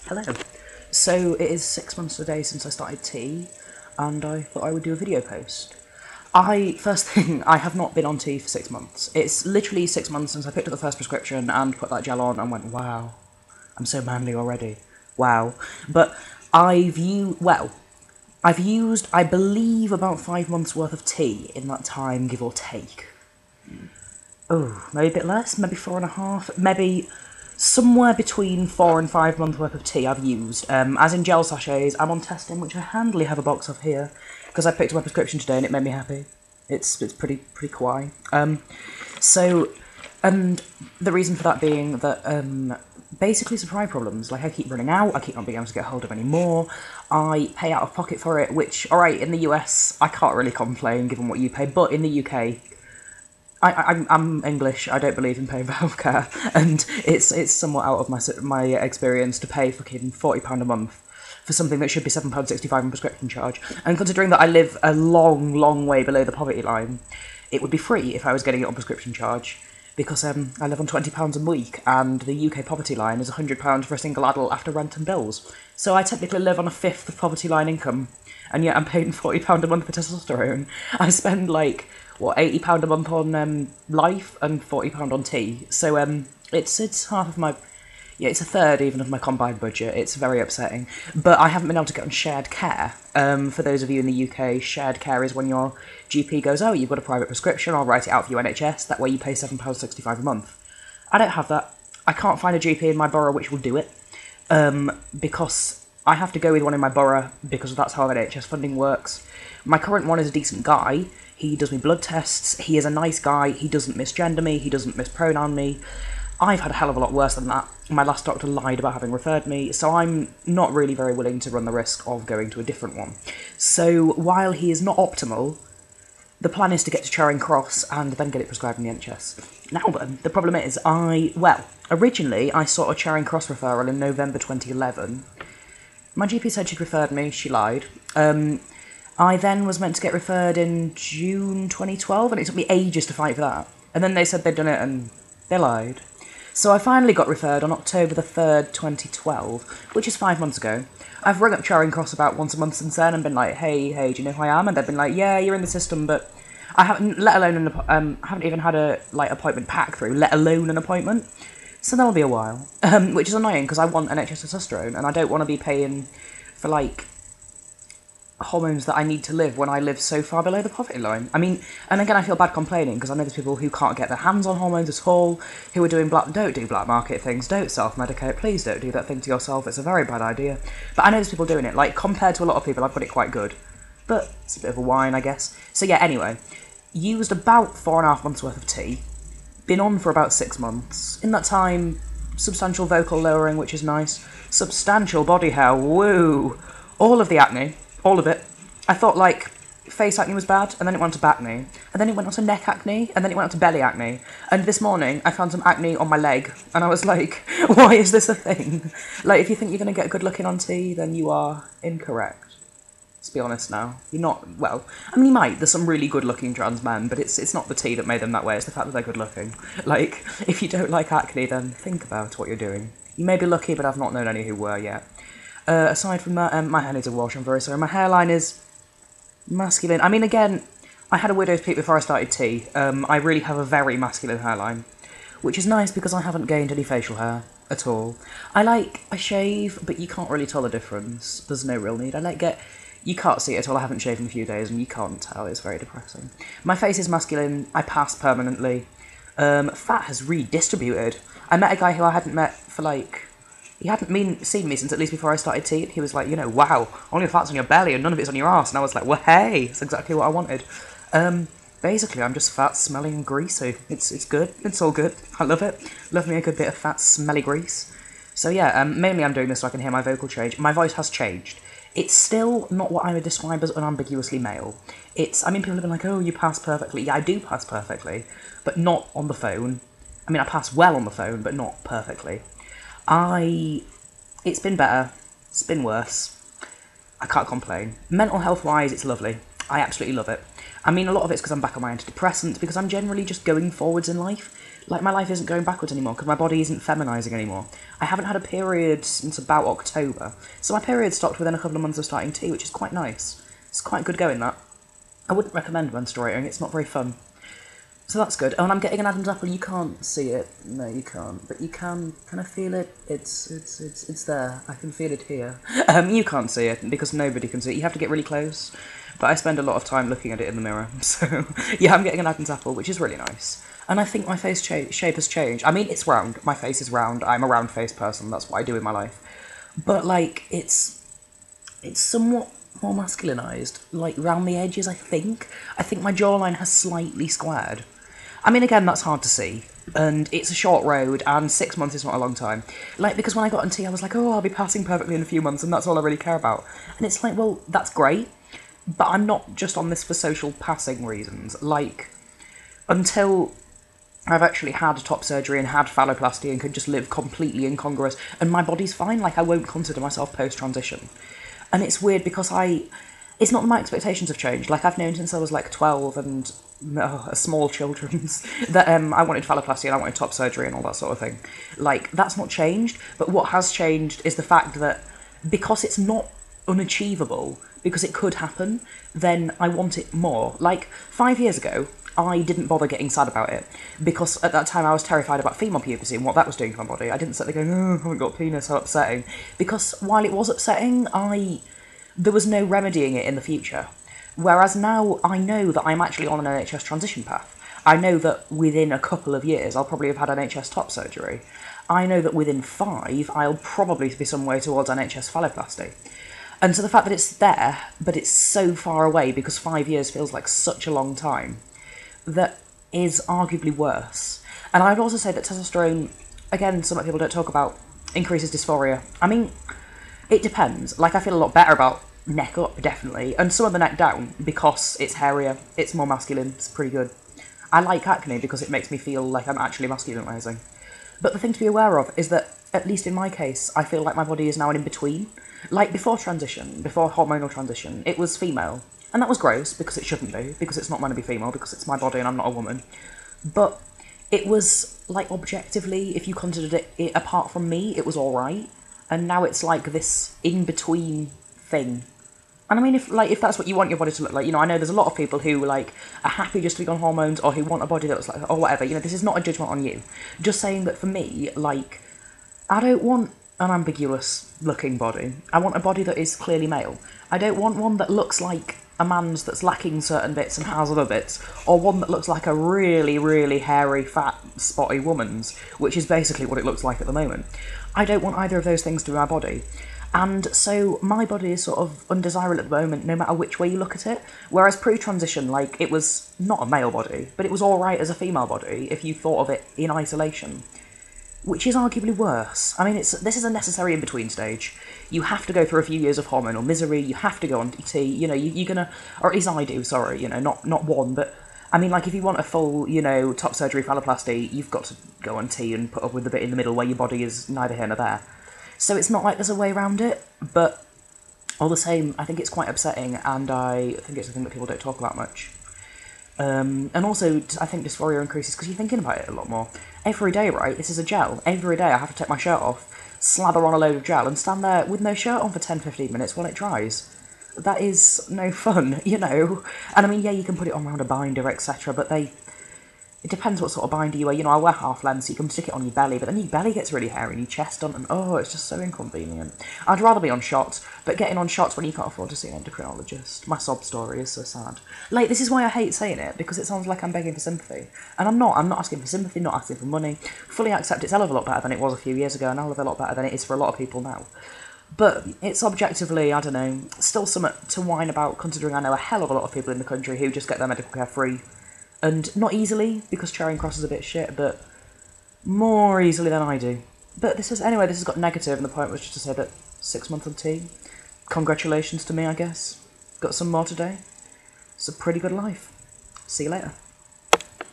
Hello. So it is 6 months today since I started tea, and I thought I would do a video post. First thing, I have not been on tea for 6 months. It's literally 6 months since I picked up the first prescription and put that gel on and went, wow, I'm so manly already. Wow. But I've used, I believe, about 5 months worth of tea in that time, give or take. Oh, maybe a bit less, maybe 4.5, maybe somewhere between 4 and 5 months worth of tea I've used. As in gel sachets, I'm on Testim, which I handily have a box of here, because I picked up my prescription today and it made me happy. It's pretty kawaii. And the reason for that being that, basically supply problems. Like, I keep running out, I keep not being able to get hold of any more, I pay out of pocket for it, which, alright, in the US, I can't really complain given what you pay, but in the UK, I'm English, I don't believe in paying for healthcare, and it's somewhat out of my experience to pay fucking £40 a month for something that should be £7.65 in prescription charge. And considering that I live a long way below the poverty line, it would be free if I was getting it on prescription charge, because I live on £20 a week, and the UK poverty line is £100 for a single adult after rent and bills. So I technically live on a fifth of poverty line income, and yet I'm paying £40 a month for testosterone. I spend, like, £80 a month on life and £40 on tea. So it's half of my, it's a third even of my combined budget. It's very upsetting. But I haven't been able to get on shared care. For those of you in the UK, shared care is when your GP goes, oh, you've got a private prescription, I'll write it out for you NHS, that way you pay £7.65 a month. I don't have that. I can't find a GP in my borough which will do it, because I have to go with one in my borough, because that's how NHS funding works. My current one is a decent guy. He does me blood tests, he is a nice guy, he doesn't misgender me, he doesn't mispronoun me. I've had a hell of a lot worse than that. My last doctor lied about having referred me, so I'm not really very willing to run the risk of going to a different one. So while he is not optimal, the plan is to get to Charing Cross and then get it prescribed in the NHS. Now then, the problem is originally I sought a Charing Cross referral in November 2011. My GP said she'd referred me, she lied. I then was meant to get referred in June 2012, and it took me ages to fight for that. And then they said they'd done it, and they lied. So I finally got referred on October the 3rd, 2012, which is 5 months ago. I've rung up Charing Cross about once a month since then and been like, hey, do you know who I am? And they've been like, yeah, you're in the system, but I haven't, haven't even had a, appointment pack through, let alone an appointment. So that'll be a while, which is annoying, because I want NHS testosterone, and I don't want to be paying for, hormones that I need to live when I live so far below the poverty line. I mean, and again, I feel bad complaining, because I know there's people who can't get their hands on hormones at all, who are doing don't do black market things, don't self-medicate, please don't do that thing to yourself, it's a very bad idea. But I know there's people doing it, compared to a lot of people, I've got it quite good. But it's a bit of a whine, I guess. So yeah, anyway, used about 4.5 months worth of tea, been on for about 6 months. In that time, substantial vocal lowering, which is nice, substantial body hair, woo, all of the acne, all of it. I thought, face acne was bad, and then it went on to backne, and then it went on to neck acne, and then it went on to belly acne. And this morning, I found some acne on my leg, and I was like, why is this a thing? If you think you're going to get good looking on tea, then you are incorrect. Let's be honest now. You're not, I mean, you might. There's some really good looking trans men, but it's not the tea that made them that way, it's the fact that they're good looking. If you don't like acne, then think about what you're doing. You may be lucky, but I've not known any who were yet. Aside from that, my hair needs a wash, I'm very sorry. My hairline is masculine. I mean, again, I had a widow's peak before I started tea. I really have a very masculine hairline, which is nice because I haven't gained any facial hair at all. I shave, but you can't really tell the difference. There's no real need. You can't see it at all. I haven't shaved in a few days, and you can't tell. It's very depressing. My face is masculine. I pass permanently. Fat has redistributed. I met a guy who I hadn't met for, he hadn't seen me since at least before I started tea. He was like, wow, all your fat's on your belly and none of it's on your arse. And I was like, well, hey, it's exactly what I wanted. Basically, I'm just fat, smelly, and greasy. It's good. It's all good. I love it. Love me a good bit of fat, smelly grease. So yeah, mainly I'm doing this so I can hear my vocal change. My voice has changed. It's still not what I would describe as unambiguously male. People have been like, oh, you pass perfectly. Yeah, I do pass perfectly, but not on the phone. I mean, I pass well on the phone, but not perfectly. It's been better, it's been worse, I can't complain. Mental health wise, it's lovely, I absolutely love it. I mean, a lot of it's because I'm back on my antidepressants, because I'm generally just going forwards in life. Like, my life isn't going backwards anymore because my body isn't feminising anymore. I haven't had a period since about October, so my period stopped within a couple of months of starting T, which is quite nice. It's quite good going, that. I wouldn't recommend menstruating, it's not very fun. So that's good. Oh, and I'm getting an Adam's apple. You can't see it. No, you can't. But you can kind of feel it. It's there. I can feel it here. You can't see it because nobody can see it. You have to get really close. But I spend a lot of time looking at it in the mirror. So, yeah, I'm getting an Adam's apple, which is really nice. And I think my face shape has changed. I mean, it's round. My face is round. I'm a round-faced person. That's what I do in my life. But, like, it's somewhat more masculinized. Like, round the edges, I think. I think my jawline has slightly squared. I mean, again, that's hard to see, and it's a short road, and 6 months is not a long time. Like, because when I got on T, I was like, oh, I'll be passing perfectly in a few months, and that's all I really care about. And it's like, well, that's great, but I'm not just on this for social passing reasons. Like, until I've actually had top surgery and had phalloplasty and could just live completely incongruous, and my body's fine, like, I won't consider myself post-transition. And it's weird because it's not that my expectations have changed. Like, I've known since I was, like, 12 and a small children's that I wanted phalloplasty and I wanted top surgery and all that sort of thing. Like, that's not changed, but what has changed is the fact that because it's not unachievable, because it could happen, then I want it more. Like, 5 years ago, I didn't bother getting sad about it, because at that time I was terrified about female puberty and what that was doing to my body. I didn't sit there going, oh, I haven't got a penis, how upsetting. Because while it was upsetting, there was no remedying it in the future. Whereas now I know that I'm actually on an NHS transition path. I know that within a couple of years I'll probably have had NHS top surgery. I know that within 5 I'll probably be some way towards NHS phalloplasty. And so the fact that it's there, but it's so far away because 5 years feels like such a long time, that is arguably worse. And I'd also say that testosterone, again, something people don't talk about, increases dysphoria. I mean, it depends. Like, I feel a lot better about neck up, definitely, and some of the neck down, because it's hairier, it's more masculine, it's pretty good. I like acne because it makes me feel like I'm actually masculinising. But the thing to be aware of is that, at least in my case, I feel like my body is now an in-between. Like, before transition, before hormonal transition, it was female. And that was gross, because it shouldn't be, because it's not meant to be female, because it's my body and I'm not a woman. But it was, like, objectively, if you considered it apart from me, it was alright. And now it's like this in-between thing. And I mean, if that's what you want your body to look like, you know, I know there's a lot of people who, like, are happy just to be on hormones, or who want a body that looks like, or whatever, you know, this is not a judgment on you. Just saying that for me, like, I don't want an ambiguous-looking body. I want a body that is clearly male. I don't want one that looks like a man's that's lacking certain bits and has other bits, or one that looks like a really, really hairy, fat, spotty woman's, which is basically what it looks like at the moment. I don't want either of those things to be my body. And so my body is sort of undesirable at the moment, no matter which way you look at it. Whereas pre-transition, like, it was not a male body, but it was alright as a female body if you thought of it in isolation. Which is arguably worse. I mean, this is a necessary in-between stage. You have to go through a few years of hormonal misery, you have to go on T, you know, you're gonna, or at least I do, sorry, you know, not one, but, I mean, like, if you want a full, you know, top surgery phalloplasty, you've got to go on T and put up with the bit in the middle where your body is neither here nor there. So it's not like there's a way around it, but all the same, I think it's quite upsetting, and I think it's a thing that people don't talk about much. And also, I think dysphoria increases because you're thinking about it a lot more. Every day, right, this is a gel. Every day I have to take my shirt off, slather on a load of gel, and stand there with no shirt on for 10-15 minutes while it dries. That is no fun, you know. And I mean, yeah, you can put it on around a binder, etc., but it depends what sort of binder you wear. You know, I wear half length, so you can stick it on your belly, but then your belly gets really hairy and your chest doesn't, and oh, it's just so inconvenient. I'd rather be on shots, but getting on shots when you can't afford to see an endocrinologist. My sob story is so sad. Like, this is why I hate saying it, because it sounds like I'm begging for sympathy. And I'm not asking for sympathy, not asking for money. Fully accept it's a hell of a lot better than it was a few years ago, and a hell of a lot better than it is for a lot of people now. But it's objectively, I don't know, still something to whine about, considering I know a hell of a lot of people in the country who just get their medical care free. And not easily, because Charing Cross is a bit shit, but more easily than I do. But this has got negative, and the point was just to say that 6 months on T. Congratulations to me, I guess. Got some more today. It's a pretty good life. See you later.